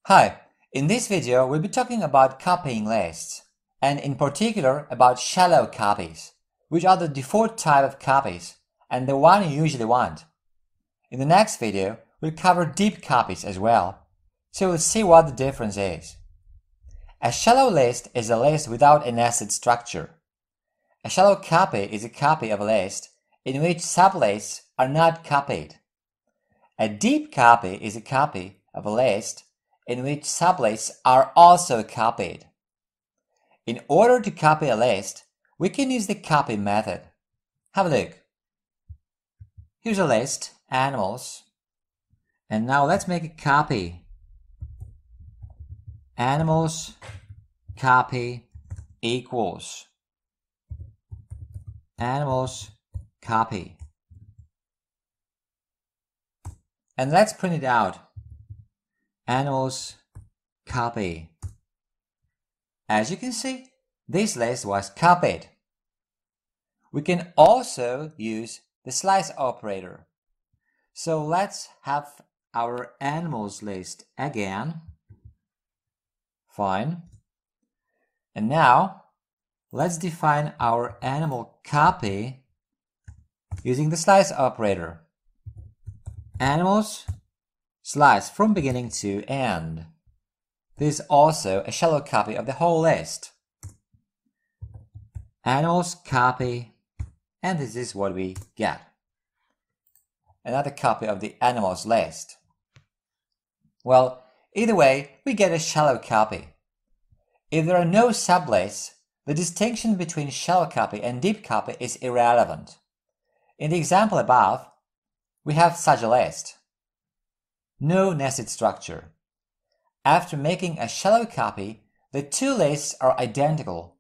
Hi, in this video we'll be talking about copying lists, and in particular about shallow copies, which are the default type of copies and the one you usually want. In the next video, we'll cover deep copies as well, so we'll see what the difference is. A shallow list is a list without a nested structure. A shallow copy is a copy of a list in which sublists are not copied. A deep copy is a copy of a list in which sublists are also copied. In order to copy a list, we can use the copy method. Have a look. Here's a list, animals, and now let's make a copy. Animals copy equals animals copy. And let's print it out. Animals copy. As you can see, this list was copied. We can also use the slice operator. So let's have our animals list again. Fine. And now let's define our animal copy using the slice operator. Animals slice from beginning to end. This is also a shallow copy of the whole list. Animals copy, and this is what we get. Another copy of the animals list. Well, either way, we get a shallow copy. If there are no sublists, the distinction between shallow copy and deep copy is irrelevant. In the example above, we have such a list. No nested structure. After making a shallow copy, the two lists are identical.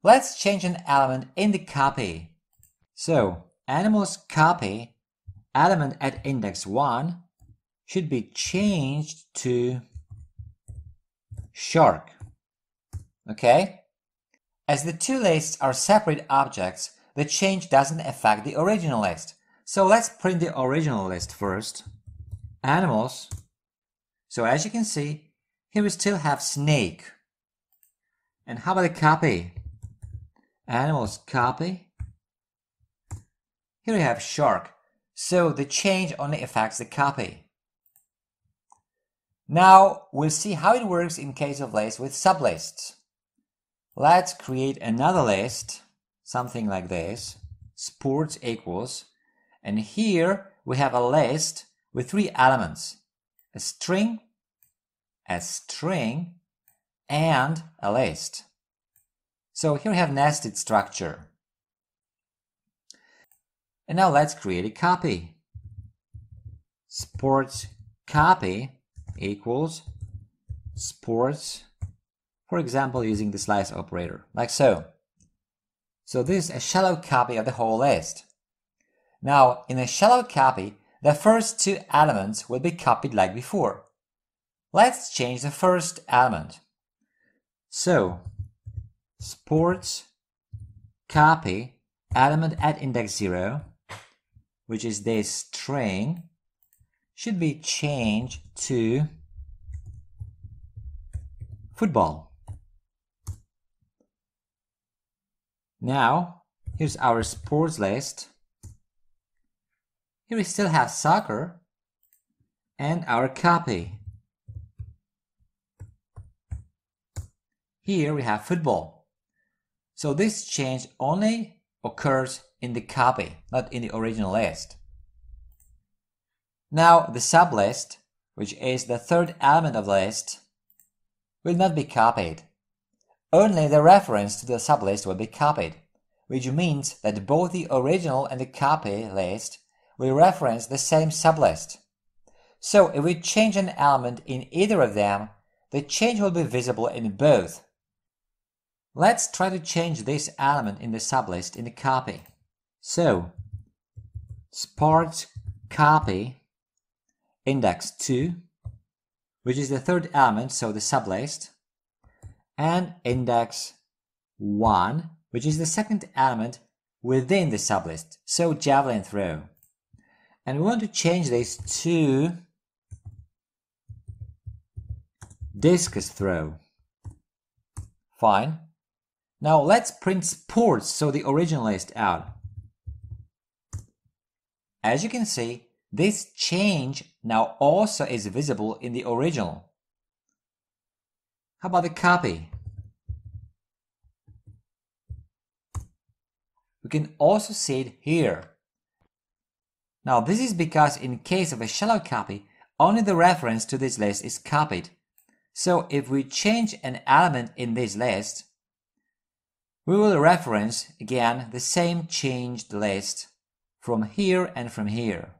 Let's change an element in the copy. So, animals copy element at index 1 should be changed to shark. Okay? As the two lists are separate objects, the change doesn't affect the original list. So let's print the original list first. Animals. So as you can see, here we still have snake. And how about the copy? Animals copy. Here we have shark. So the change only affects the copy. Now we'll see how it works in case of lists with sublists. Let's create another list, something like this. Sports equals. And here we have a list with three elements, a string, and a list. So here we have nested structure. And now let's create a copy. Sports copy equals sports, for example, using the slice operator, like so. So this is a shallow copy of the whole list. Now, in a shallow copy, the first two elements will be copied like before. Let's change the first element. So, sports copy element at index 0, which is this string, should be changed to football. Now, here's our sports list. Here we still have soccer and our copy. Here we have football. So this change only occurs in the copy, not in the original list. Now the sublist, which is the third element of the list, will not be copied. Only the reference to the sublist will be copied, which means that both the original and the copy list will reference the same sublist. So if we change an element in either of them, the change will be visible in both. Let's try to change this element in the sublist in the copy. So, sports copy index 2, which is the third element, so the sublist, and index 1, which is the second element within the sublist, so javelin throw. And we want to change this to discus throw. Fine. Now let's print sports so the original list out. As you can see, this change now also is visible in the original. How about the copy? We can also see it here. Now this is because in case of a shallow copy, only the reference to this list is copied. So if we change an element in this list, we will reference again the same changed list from here and from here.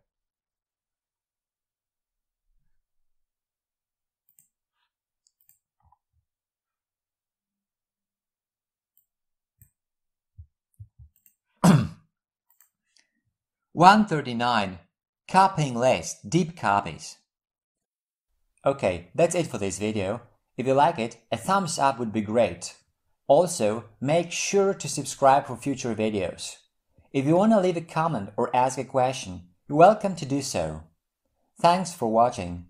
(139) Copying list, deep copies. Okay, that's it for this video. If you like it, a thumbs up would be great. Also, make sure to subscribe for future videos. If you want to leave a comment or ask a question, you're welcome to do so. Thanks for watching.